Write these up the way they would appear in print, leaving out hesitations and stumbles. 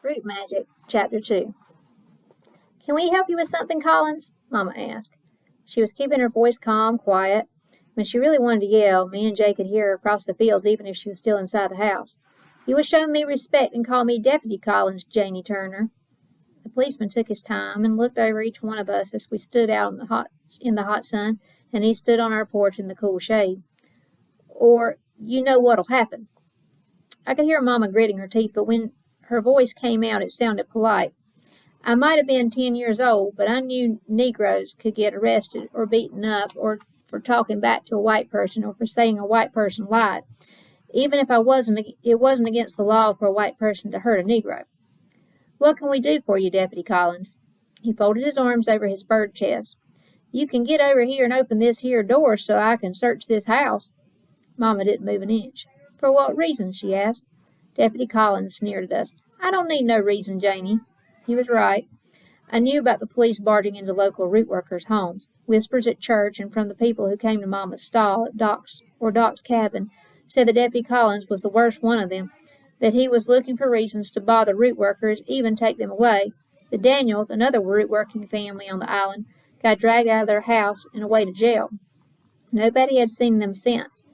Root Magic, Chapter 2. "Can we help you with something, Collins?" Mama asked. She was keeping her voice calm, quiet. When she really wanted to yell, me and Jay could hear her across the fields even if she was still inside the house. "You will show me respect and call me Deputy Collins, Janie Turner." The policeman took his time and looked over each one of us as we stood out in the hot sun, and he stood on our porch in the cool shade. "Or you know what'll happen." I could hear Mama gritting her teeth, but when her voice came out, it sounded polite. I might have been 10 years old, but I knew Negroes could get arrested or beaten up or for talking back to a white person or for saying a white person lied, even if it wasn't against the law for a white person to hurt a Negro. "What can we do for you, Deputy Collins?" He folded his arms over his bird chest. "You can get over here and open this here door so I can search this house." Mama didn't move an inch. "For what reason?" she asked. Deputy Collins sneered at us. "I don't need no reason, Janie." He was right. I knew about the police barging into local root workers' homes. Whispers at church and from the people who came to Mama's stall at Doc's cabin said that Deputy Collins was the worst one of them, that he was looking for reasons to bother root workers, even take them away. The Daniels, another root working family on the island, got dragged out of their house and away to jail. Nobody had seen them since.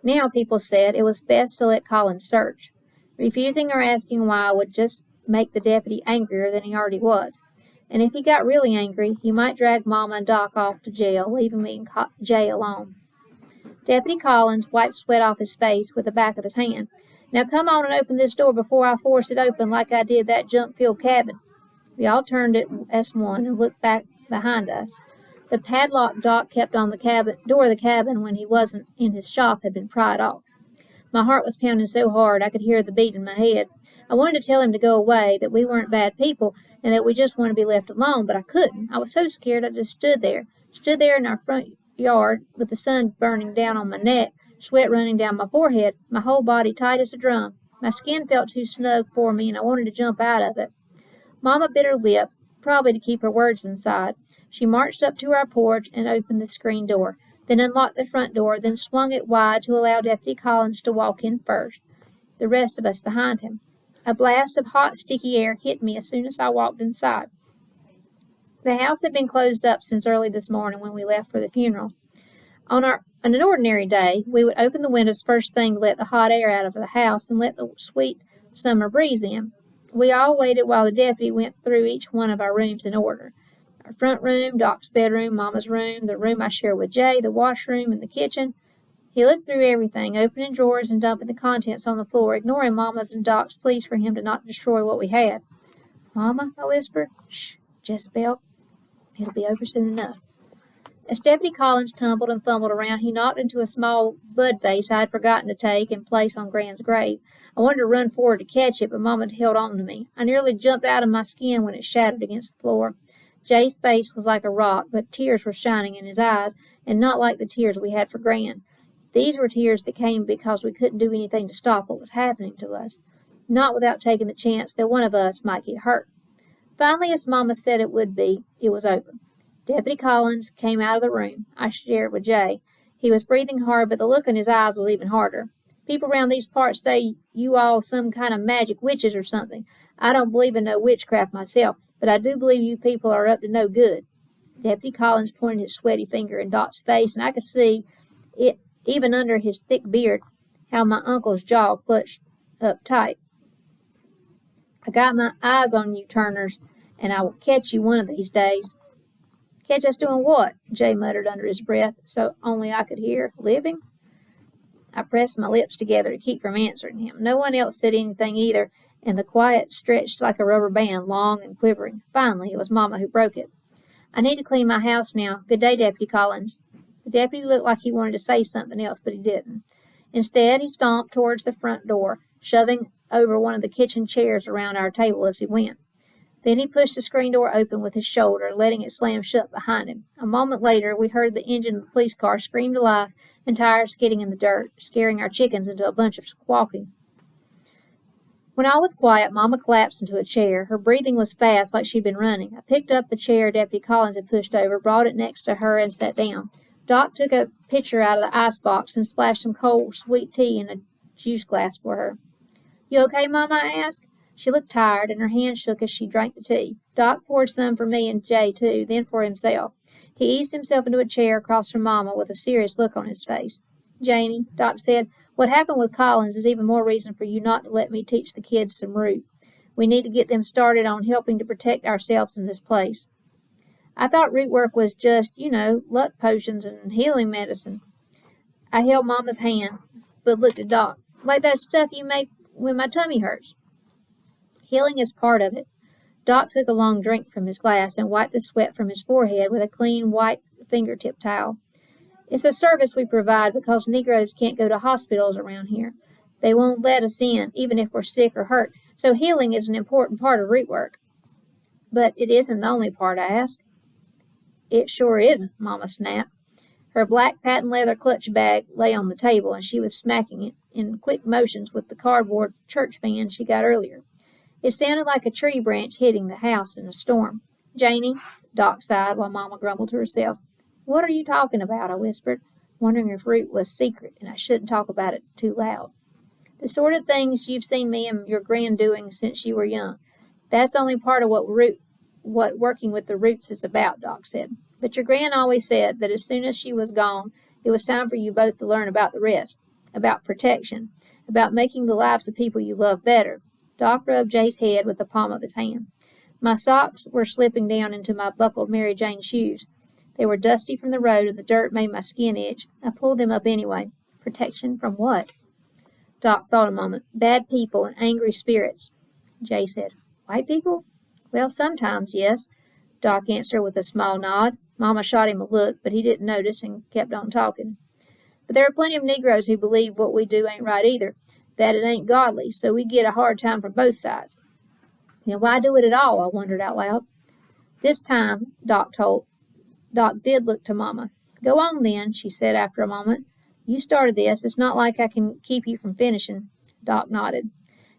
Now people said it was best to let Collins search. Refusing or asking why would just make the deputy angrier than he already was. And if he got really angry, he might drag Mama and Doc off to jail, leaving me and Jay alone. Deputy Collins wiped sweat off his face with the back of his hand. "Now come on and open this door before I force it open like I did that junk filled cabin." We all turned as one and looked back behind us. The padlock Doc kept on the door of the cabin when he wasn't in his shop had been pried off. My heart was pounding so hard I could hear the beat in my head. I wanted to tell him to go away, that we weren't bad people, and that we just wanted to be left alone, but I couldn't. I was so scared I just stood there in our front yard with the sun burning down on my neck, sweat running down my forehead, my whole body tight as a drum. My skin felt too snug for me, and I wanted to jump out of it. Mama bit her lip, probably to keep her words inside. She marched up to our porch and opened the screen door, then unlocked the front door, then swung it wide to allow Deputy Collins to walk in first, the rest of us behind him. A blast of hot, sticky air hit me as soon as I walked inside. The house had been closed up since early this morning when we left for the funeral. On an ordinary day, we would open the windows first thing to let the hot air out of the house and let the sweet summer breeze in. We all waited while the deputy went through each one of our rooms in order. Our front room, Doc's bedroom, Mama's room, the room I share with Jay, the washroom, and the kitchen. He looked through everything, opening drawers and dumping the contents on the floor, ignoring Mama's and Doc's pleas for him to not destroy what we had. "Mama," I whispered. "Shh, Jezebel. It'll be over soon enough." As Deputy Collins tumbled and fumbled around, he knocked into a small bud vase I had forgotten to take and place on Gran's grave. I wanted to run forward to catch it, but Mama held on to me. I nearly jumped out of my skin when it shattered against the floor. Jay's face was like a rock, but tears were shining in his eyes, and not like the tears we had for Gran. These were tears that came because we couldn't do anything to stop what was happening to us, not without taking the chance that one of us might get hurt. Finally, as Mama said it would be, it was over. Deputy Collins came out of the room I shared with Jay. He was breathing hard, but the look in his eyes was even harder. "People around these parts say you all some kind of magic witches or something. I don't believe in no witchcraft myself, but I do believe you people are up to no good." Deputy Collins pointed his sweaty finger in Doc's face, and I could see it, even under his thick beard, how my uncle's jaw clutched up tight. "I got my eyes on you, Turners, and I will catch you one of these days." "Catch us doing what?" Jay muttered under his breath, so only I could hear. "Living?" I pressed my lips together to keep from answering him. No one else said anything either, and the quiet stretched like a rubber band, long and quivering. Finally, it was Mama who broke it. "I need to clean my house now. Good day, Deputy Collins." The deputy looked like he wanted to say something else, but he didn't. Instead, he stomped towards the front door, shoving over one of the kitchen chairs around our table as he went. Then he pushed the screen door open with his shoulder, letting it slam shut behind him. A moment later, we heard the engine of the police car scream to life and tires skidding in the dirt, scaring our chickens into a bunch of squawking. When all was quiet, Mama collapsed into a chair. Her breathing was fast, like she'd been running. I picked up the chair Deputy Collins had pushed over, brought it next to her, and sat down. Doc took a pitcher out of the icebox and splashed some cold, sweet tea in a juice glass for her. "You okay, Mama?" I asked. She looked tired, and her hand shook as she drank the tea. Doc poured some for me and Jay, too, then for himself. He eased himself into a chair across from Mama with a serious look on his face. Janie, Doc said, what happened with Collins is even more reason for you not to let me teach the kids some root. We need to get them started on helping to protect ourselves in this place. I thought root work was just, luck potions and healing medicine. I held Mama's hand, but looked at Doc. Like that stuff you make when my tummy hurts. Healing is part of it. Doc took a long drink from his glass and wiped the sweat from his forehead with a clean, white fingertip towel. It's a service we provide because Negroes can't go to hospitals around here. They won't let us in, even if we're sick or hurt, so healing is an important part of root work. But it isn't the only part, I asked. It sure isn't, Mama snapped. Her black patent leather clutch bag lay on the table, and she was smacking it in quick motions with the cardboard church fan she got earlier. It sounded like a tree branch hitting the house in a storm. Janie, Doc sighed while Mama grumbled to herself. What are you talking about? I whispered, wondering if root was secret and I shouldn't talk about it too loud. The sort of things you've seen me and your gran doing since you were young. That's only part of what working with the roots is about, Doc said. But your gran always said that as soon as she was gone, it was time for you both to learn about the rest, about protection, about making the lives of people you love better. Doc rubbed Jay's head with the palm of his hand. My socks were slipping down into my buckled Mary Jane shoes. They were dusty from the road, and the dirt made my skin itch. I pulled them up anyway. Protection from what? Doc thought a moment. Bad people and angry spirits. Jay said, White people? Well, sometimes, yes. Doc answered with a small nod. Mama shot him a look, but he didn't notice and kept on talking. But there are plenty of Negroes who believe what we do ain't right either, that it ain't godly, so we get a hard time from both sides. Then why do it at all? I wondered out loud. This time, Doc did look to Mama. Go on then, she said after a moment. You started this. It's not like I can keep you from finishing. Doc nodded.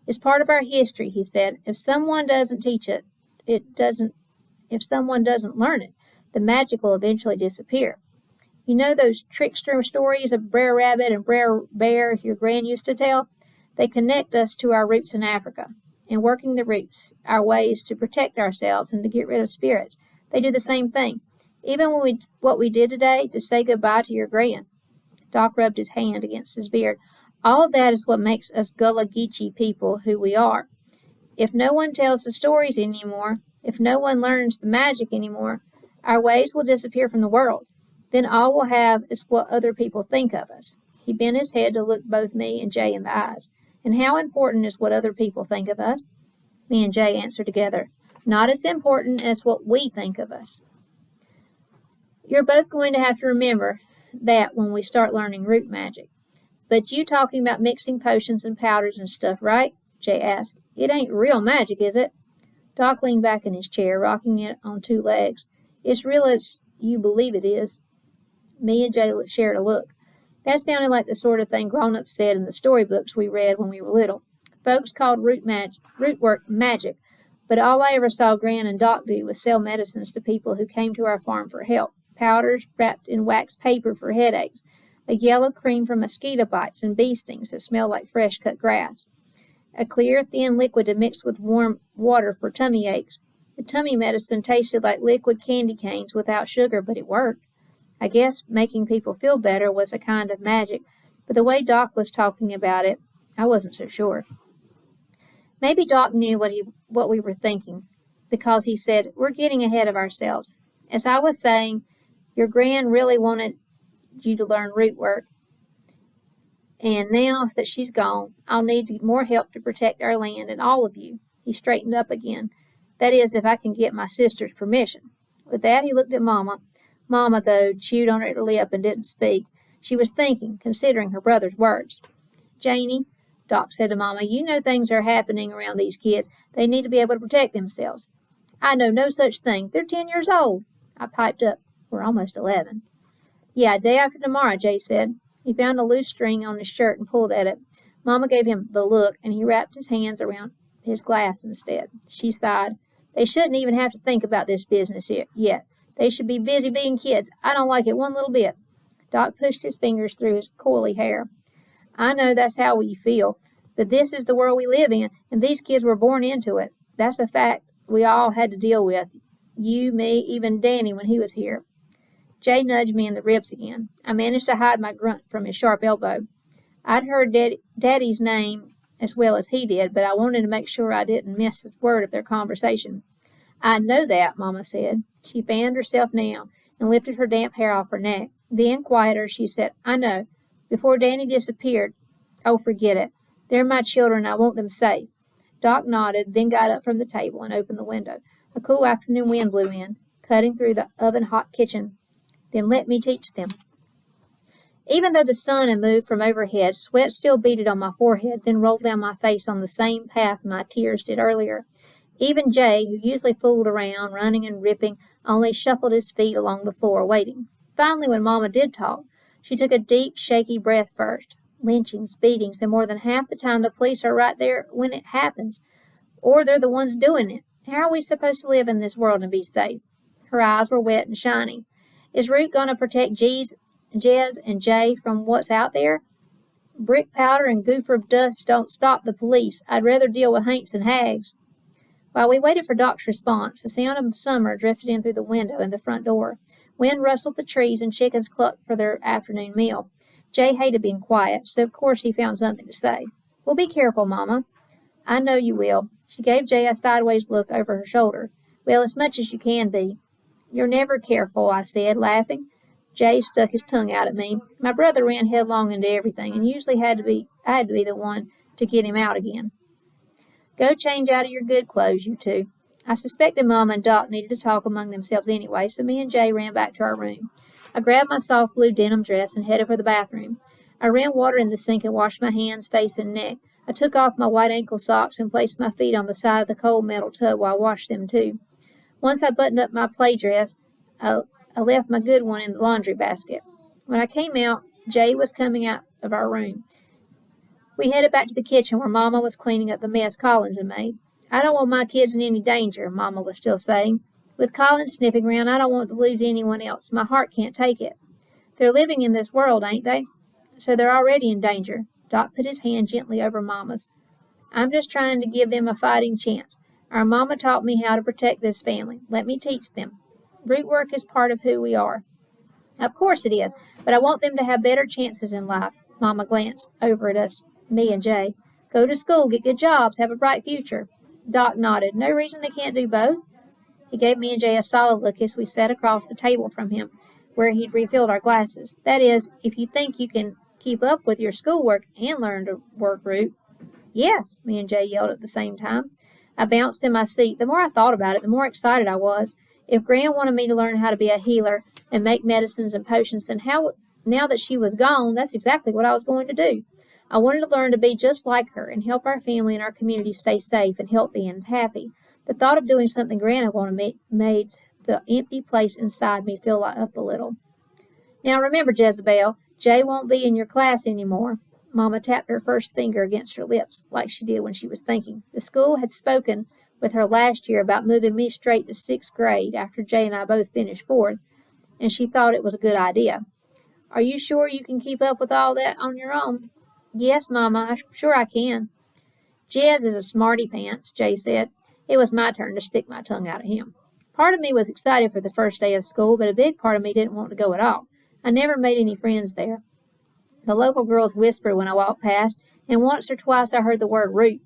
It's part of our history, he said. If someone doesn't teach it, if someone doesn't learn it, the magic will eventually disappear. You know those trickster stories of Brer Rabbit and Brer Bear your gran used to tell? They connect us to our roots in Africa. In working the roots, our way is to protect ourselves and to get rid of spirits. They do the same thing. Even what we did today, to say goodbye to your gran. Doc rubbed his hand against his beard. All of that is what makes us Gullah Geechee people who we are. If no one tells the stories anymore, if no one learns the magic anymore, our ways will disappear from the world. Then all we'll have is what other people think of us. He bent his head to look both me and Jay in the eyes. And how important is what other people think of us? Me and Jay answered together. Not as important as what we think of us. You're both going to have to remember that when we start learning root magic. But you talking about mixing potions and powders and stuff, right? Jay asked. It ain't real magic, is it? Doc leaned back in his chair, rocking it on two legs. It's real as you believe it is. Me and Jay shared a look. That sounded like the sort of thing grown-ups said in the storybooks we read when we were little. Folks called root work magic, but all I ever saw Gran and Doc do was sell medicines to people who came to our farm for help. Powders wrapped in wax paper for headaches, a yellow cream for mosquito bites and bee stings that smelled like fresh-cut grass, a clear, thin liquid to mix with warm water for tummy aches. The tummy medicine tasted like liquid candy canes without sugar, but it worked. I guess making people feel better was a kind of magic, but the way Doc was talking about it, I wasn't so sure. Maybe Doc knew what we were thinking, because he said, We're getting ahead of ourselves. As I was saying, your gran really wanted you to learn root work, and now that she's gone, I'll need more help to protect our land and all of you. He straightened up again. That is, if I can get my sister's permission. With that, he looked at Mama. Mama, though, chewed on her lip and didn't speak. She was thinking, considering her brother's words. Janie, Doc said to Mama, you know things are happening around these kids. They need to be able to protect themselves. I know no such thing. They're 10 years old. I piped up. We're almost 11. Yeah, day after tomorrow, Jay said. He found a loose string on his shirt and pulled at it. Mama gave him the look, and he wrapped his hands around his glass instead. She sighed. They shouldn't even have to think about this business yet. They should be busy being kids. I don't like it one little bit. Doc pushed his fingers through his coily hair. I know that's how you feel, But this is the world we live in, and these kids were born into it. That's a fact we all had to deal with. You, me, even Danny when he was here. Jay nudged me in the ribs again. I managed to hide my grunt from his sharp elbow. I'd heard Daddy's name as well as he did, but I wanted to make sure I didn't miss a word of their conversation. I know that, Mama said. She fanned herself now and lifted her damp hair off her neck. Then, quieter, she said, I know. Before Danny disappeared, oh, forget it. They're my children, and I want them safe. Doc nodded, then got up from the table and opened the window. A cool afternoon wind blew in, cutting through the oven-hot kitchen. Then let me teach them. Even though the sun had moved from overhead, sweat still beaded on my forehead, then rolled down my face on the same path my tears did earlier. Even Jay, who usually fooled around, running and ripping, only shuffled his feet along the floor, waiting. Finally, when Mama did talk, she took a deep, shaky breath first. Lynchings, beatings, and more than half the time the police are right there when it happens, or they're the ones doing it. How are we supposed to live in this world and be safe? Her eyes were wet and shiny. Is Root going to protect Jez and Jay from what's out there? Brick powder and goofer dust don't stop the police. I'd rather deal with haints and hags. While we waited for Doc's response, the sound of summer drifted in through the window and the front door. Wind rustled the trees and chickens clucked for their afternoon meal. Jay hated being quiet, so of course he found something to say. Well, be careful, Mama. I know you will. She gave Jay a sideways look over her shoulder. Well, as much as you can be. You're never careful, I said, laughing. Jay stuck his tongue out at me. My brother ran headlong into everything, and usually I had to be the one to get him out again. Go change out of your good clothes, you two. I suspected Mama and Doc needed to talk among themselves anyway, so me and Jay ran back to our room. I grabbed my soft blue denim dress and headed for the bathroom. I ran water in the sink and washed my hands, face, and neck. I took off my white ankle socks and placed my feet on the side of the cold metal tub while I washed them too. Once I buttoned up my play dress, I left my good one in the laundry basket. When I came out, Jay was coming out of our room. We headed back to the kitchen where Mama was cleaning up the mess Collins had made. I don't want my kids in any danger, Mama was still saying. With Collins sniffing around, I don't want to lose anyone else. My heart can't take it. They're living in this world, ain't they? So they're already in danger. Doc put his hand gently over Mama's. I'm just trying to give them a fighting chance. Our Mama taught me how to protect this family. Let me teach them. Root work is part of who we are. Of course it is, but I want them to have better chances in life. Mama glanced over at us, me and Jay. Go to school, get good jobs, have a bright future. Doc nodded. No reason they can't do both. He gave me and Jay a solid look as we sat across the table from him, where he'd refilled our glasses. That is, if you think you can keep up with your schoolwork and learn to work, Root. Yes, me and Jay yelled at the same time. I bounced in my seat. The more I thought about it, the more excited I was. If Gran wanted me to learn how to be a healer and make medicines and potions, then now that she was gone, that's exactly what I was going to do. I wanted to learn to be just like her and help our family and our community stay safe and healthy and happy. The thought of doing something Gran had wanted made the empty place inside me fill up a little. Now remember, Jezebel, Jay won't be in your class anymore. Mama tapped her first finger against her lips, like she did when she was thinking. The school had spoken with her last year about moving me straight to 6th grade after Jay and I both finished 4th, and she thought it was a good idea. Are you sure you can keep up with all that on your own? Yes, Mama, I'm sure I can. Jez is a smarty pants, Jay said. It was my turn to stick my tongue out at him. Part of me was excited for the first day of school, but a big part of me didn't want to go at all. I never made any friends there. The local girls whispered when I walked past, and once or twice I heard the word Root.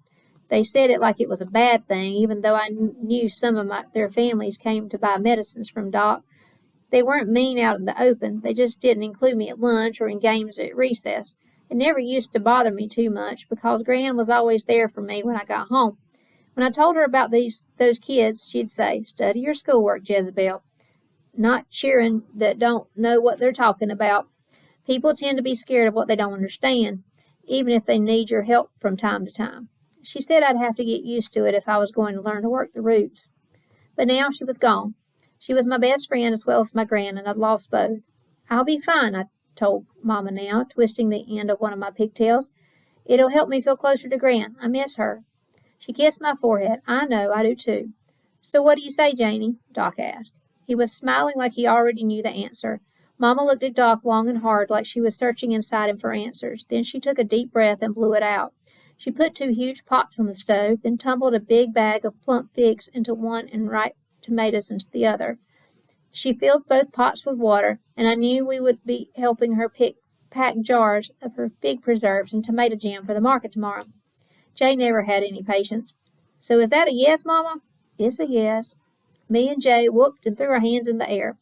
They said it like it was a bad thing, even though I knew some of their families came to buy medicines from Doc. They weren't mean out in the open. They just didn't include me at lunch or in games at recess. It never used to bother me too much because Gran was always there for me when I got home. When I told her about those kids, she'd say, Study your schoolwork, Jezebel. Not cheering that don't know what they're talking about. People tend to be scared of what they don't understand, even if they need your help from time to time. She said I'd have to get used to it if I was going to learn to work the roots. But now she was gone. She was my best friend as well as my Gran, and I'd lost both. I'll be fine, I told Mama now, twisting the end of one of my pigtails. It'll help me feel closer to Gran. I miss her. She kissed my forehead. I know, I do too. So what do you say, Janie? Doc asked. He was smiling like he already knew the answer. Mama looked at Doc long and hard like she was searching inside him for answers. Then she took a deep breath and blew it out. She put 2 huge pots on the stove, then tumbled a big bag of plump figs into one and ripe tomatoes into the other. She filled both pots with water, and I knew we would be helping her pack jars of her fig preserves and tomato jam for the market tomorrow. Jay never had any patience. So is that a yes, Mama? It's a yes. Me and Jay whooped and threw our hands in the air.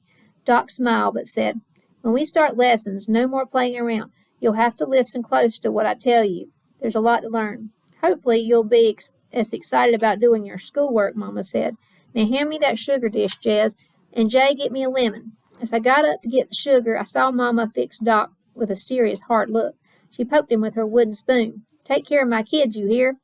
Doc smiled but said, when we start lessons, no more playing around. You'll have to listen close to what I tell you. There's a lot to learn. Hopefully you'll be as excited about doing your schoolwork, Mama said. Now hand me that sugar dish, Jez, and Jay, get me a lemon. As I got up to get the sugar, I saw Mama fix Doc with a serious, hard look. She poked him with her wooden spoon. Take care of my kids, you hear?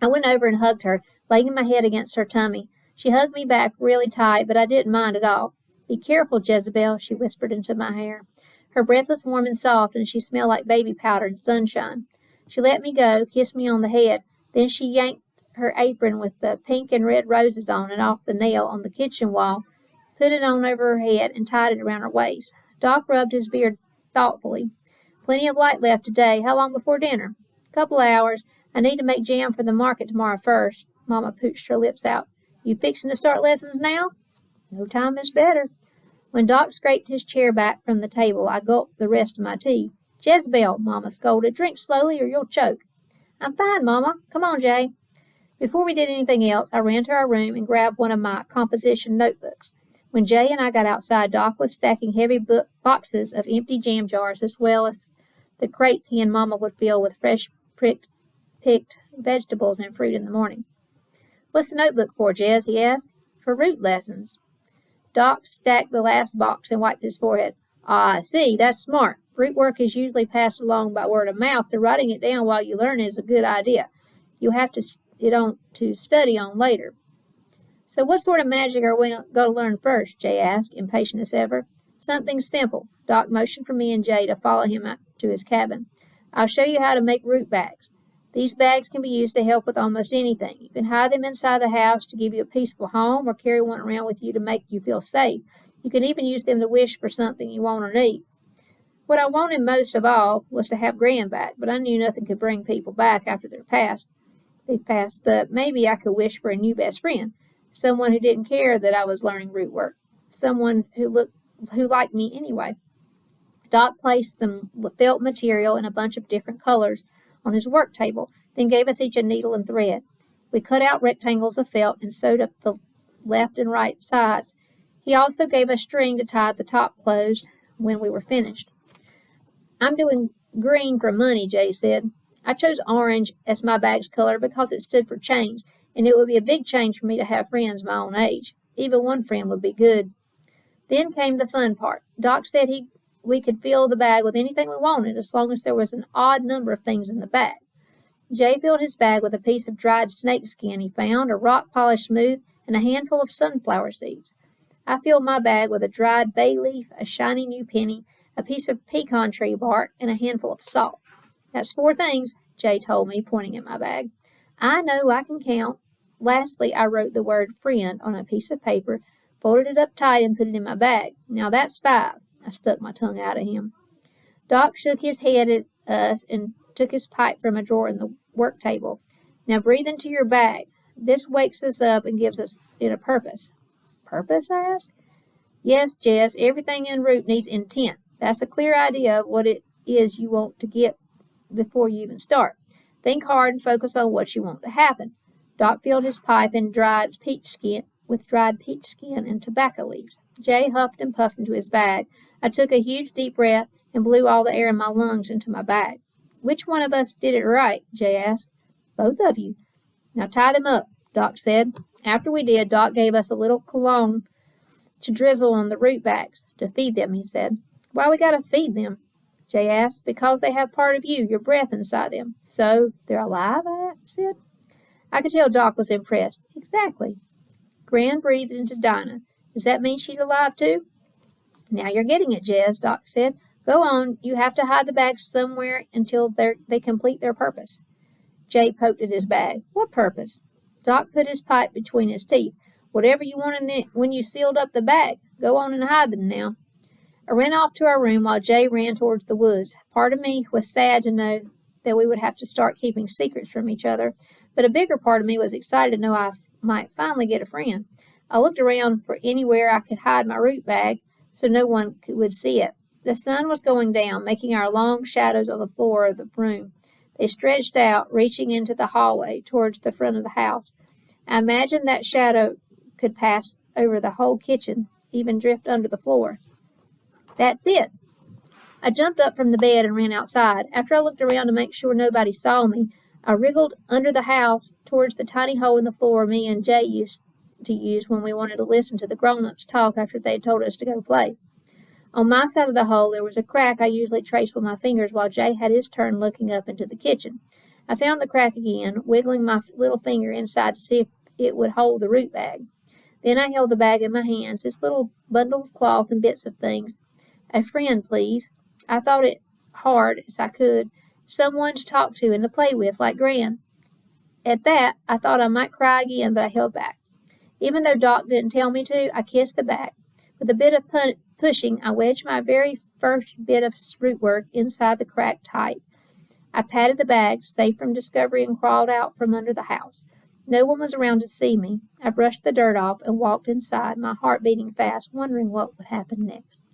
I went over and hugged her, laying my head against her tummy. She hugged me back really tight, but I didn't mind at all. Be careful, Jezebel, she whispered into my hair. Her breath was warm and soft, and she smelled like baby powder and sunshine. She let me go, kissed me on the head. Then she yanked her apron with the pink and red roses on it off the nail on the kitchen wall, put it on over her head, and tied it around her waist. Doc rubbed his beard thoughtfully. Plenty of light left today. How long before dinner? Couple hours. I need to make jam for the market tomorrow first. Mama pooched her lips out. You fixin' to start lessons now? No time is better. When Doc scraped his chair back from the table, I gulped the rest of my tea. Jezebel, Mama scolded. Drink slowly or you'll choke. I'm fine, Mama. Come on, Jay. Before we did anything else, I ran to our room and grabbed one of my composition notebooks. When Jay and I got outside, Doc was stacking heavy boxes of empty jam jars as well as the crates he and Mama would fill with fresh picked vegetables and fruit in the morning. What's the notebook for, Jez? He asked. For root lessons. Doc stacked the last box and wiped his forehead. Ah, I see. That's smart. Root work is usually passed along by word of mouth, so writing it down while you learn is a good idea. You'll have to study on later. So what sort of magic are we going to learn first? Jay asked, impatient as ever. Something simple. Doc motioned for me and Jay to follow him out to his cabin. I'll show you how to make root bags. These bags can be used to help with almost anything. You can hide them inside the house to give you a peaceful home or carry one around with you to make you feel safe. You can even use them to wish for something you want or need. What I wanted most of all was to have Gran back, but I knew nothing could bring people back after they've passed, but maybe I could wish for a new best friend, someone who didn't care that I was learning root work, someone who liked me anyway. Doc placed some felt material in a bunch of different colors on his work table, then gave us each a needle and thread. We cut out rectangles of felt and sewed up the left and right sides. He also gave us string to tie the top closed when we were finished. I'm doing green for money, Jay said. I chose orange as my bag's color because it stood for change, and it would be a big change for me to have friends my own age. Even one friend would be good. Then came the fun part. Doc said we could fill the bag with anything we wanted as long as there was an odd number of things in the bag. Jay filled his bag with a piece of dried snake skin he found, a rock polished smooth, and a handful of sunflower seeds. I filled my bag with a dried bay leaf, a shiny new penny, a piece of pecan tree bark, and a handful of salt. That's 4 things, Jay told me, pointing at my bag. I know I can count. Lastly, I wrote the word friend on a piece of paper, folded it up tight, and put it in my bag. Now that's 5. I stuck my tongue out at him. Doc shook his head at us and took his pipe from a drawer in the work table. Now breathe into your bag. This wakes us up and gives us it a purpose. Purpose? I asked. Yes, Jess, everything in root needs intent. That's a clear idea of what it is you want to get before you even start. Think hard and focus on what you want to happen. Doc filled his pipe with dried peach skin and tobacco leaves. Jay huffed and puffed into his bag. I took a huge deep breath and blew all the air in my lungs into my bag. Which one of us did it right? Jay asked. Both of you. Now tie them up, Doc said. After we did, Doc gave us a little cologne to drizzle on the root bags. To feed them, he said. Why we gotta feed them? Jay asked. Because they have part of you, your breath inside them. So they're alive, I said. I could tell Doc was impressed. Exactly. Gran breathed into Dinah. Does that mean she's alive too? Now you're getting it, Jez, Doc said. Go on. You have to hide the bags somewhere until they complete their purpose. Jay poked at his bag. What purpose? Doc put his pipe between his teeth. Whatever you wanted when you sealed up the bag. Go on and hide them now. I ran off to our room while Jay ran towards the woods. Part of me was sad to know that we would have to start keeping secrets from each other, but a bigger part of me was excited to know I might finally get a friend. I looked around for anywhere I could hide my root bag so no one would see it. The sun was going down, making our long shadows on the floor of the room. They stretched out, reaching into the hallway towards the front of the house. I imagined that shadow could pass over the whole kitchen, even drift under the floor. That's it. I jumped up from the bed and ran outside. After I looked around to make sure nobody saw me, I wriggled under the house towards the tiny hole in the floor me and Jay used to use when we wanted to listen to the grown-ups talk after they had told us to go play. On my side of the hole, there was a crack I usually traced with my fingers while Jay had his turn looking up into the kitchen. I found the crack again, wiggling my little finger inside to see if it would hold the root bag. Then I held the bag in my hands, this little bundle of cloth and bits of things. A friend, please. I thought it hard as I could. Someone to talk to and to play with, like Gran. At that, I thought I might cry again, but I held back. Even though Doc didn't tell me to, I kissed the bag. With a bit of pushing, I wedged my very first bit of root work inside the crack tight. I patted the bag, safe from discovery, and crawled out from under the house. No one was around to see me. I brushed the dirt off and walked inside, my heart beating fast, wondering what would happen next.